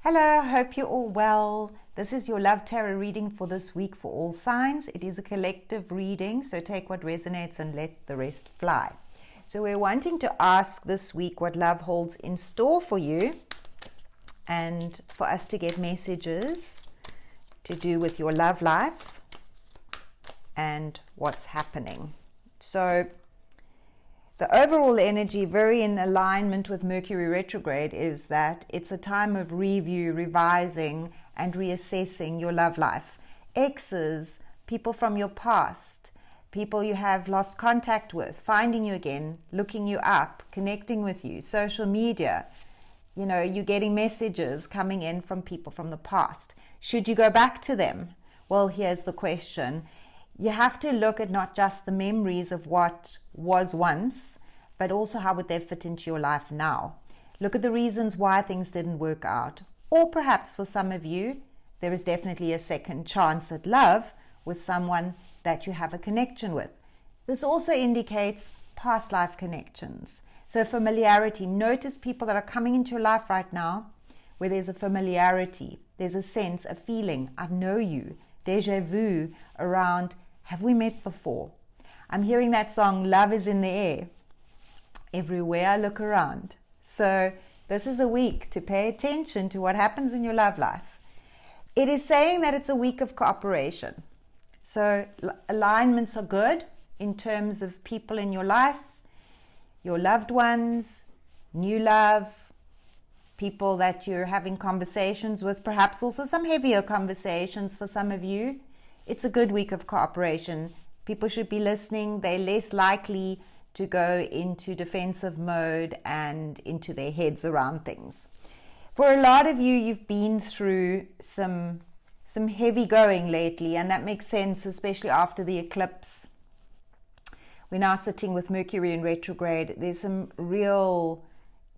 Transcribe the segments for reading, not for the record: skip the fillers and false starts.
Hello, hope you're all well. This is your Love Tarot reading for this week for all signs. It is a collective reading, so take what resonates and let the rest fly. So we're wanting to ask this week what love holds in store for you and for us to get messages to do with your love life and what's happening. So the overall energy, very in alignment with Mercury retrograde, is that it's a time of review, revising, and reassessing your love life. Exes, people from your past, people you have lost contact with, finding you again, looking you up, connecting with you, social media. You know, you're getting messages coming in from people from the past. Should you go back to them? Well, here's the question. You have to look at not just the memories of what was once, but also how would they fit into your life now. Look at the reasons why things didn't work out. Or perhaps for some of you, there is definitely a second chance at love with someone that you have a connection with. This also indicates past life connections. So familiarity. Notice people that are coming into your life right now where there's a familiarity. There's a sense, a feeling, I know you. Deja vu around, have we met before? I'm hearing that song, Love is in the Air, everywhere I look around. So this is a week to pay attention to what happens in your love life. It is saying that it's a week of cooperation. So alignments are good in terms of people in your life, your loved ones, new love, people that you're having conversations with, perhaps also some heavier conversations for some of you. It's a good week of cooperation. People should be listening. They're less likely to go into defensive mode and into their heads around things. For a lot of you, you've been through some heavy going lately, and that makes sense, especially after the eclipse. We're now sitting with Mercury in retrograde. There's some real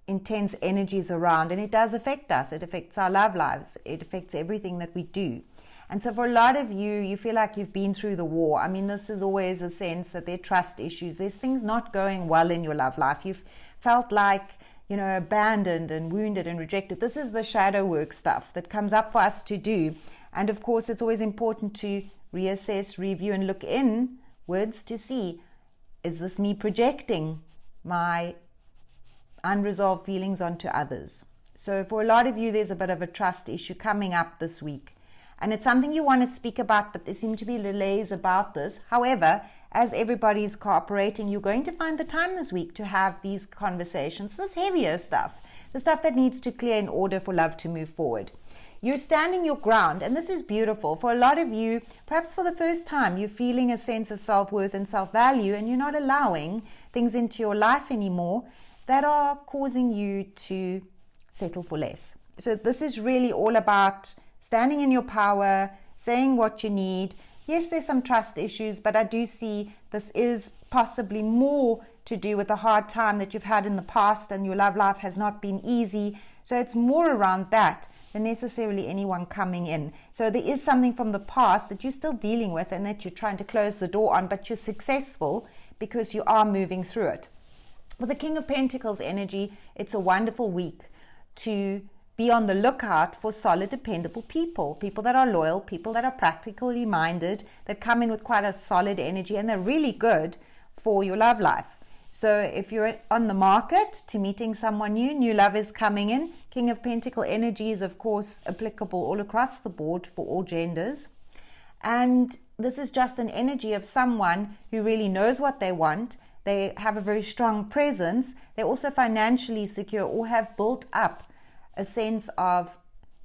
intense energies around, and it does affect us. It affects our love lives. It affects everything that we do. And so for a lot of you, you feel like you've been through the war. I mean, this is always a sense that there are trust issues. There's things not going well in your love life. You've felt like, you know, abandoned and wounded and rejected. This is the shadow work stuff that comes up for us to do. And of course, it's always important to reassess, review, and look inwards to see, is this me projecting my unresolved feelings onto others? So for a lot of you, there's a bit of a trust issue coming up this week. And it's something you want to speak about, but there seem to be delays about this. However, as everybody's cooperating, you're going to find the time this week to have these conversations, this heavier stuff, the stuff that needs to clear in order for love to move forward. You're standing your ground, and this is beautiful. For a lot of you, perhaps for the first time, you're feeling a sense of self-worth and self-value, and you're not allowing things into your life anymore that are causing you to settle for less. So this is really all about standing in your power, saying what you need. Yes, there's some trust issues, but I do see this is possibly more to do with the hard time that you've had in the past, and your love life has not been easy. So it's more around that than necessarily anyone coming in. So there is something from the past that you're still dealing with and that you're trying to close the door on, but you're successful because you are moving through it. With the King of Pentacles energy, it's a wonderful week to be on the lookout for solid, dependable people that are loyal, people that are practically minded, that come in with quite a solid energy, and they're really good for your love life. So if you're on the market to meeting someone new love is coming in. King of Pentacle energy is, of course, applicable all across the board for all genders. And this is just an energy of someone who really knows what they want. They have a very strong presence. They're also financially secure or have built up a sense of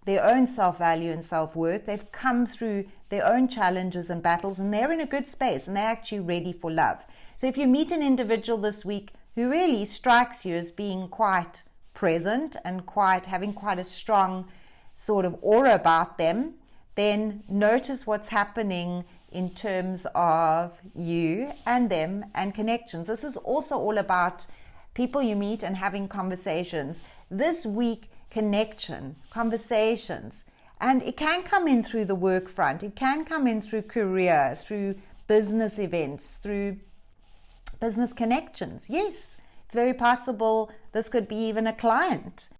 their own self-value and self-worth. They've come through their own challenges and battles, and they're in a good space, and they're actually ready for love. So if you meet an individual this week who really strikes you as being quite present and having quite a strong sort of aura about them, then notice what's happening in terms of you and them and connections. This is also all about people you meet and having conversations. This week, connection, conversations, and it can come in through the work front. It can come in through career, through business events, through business connections. Yes, it's very possible this could be even a client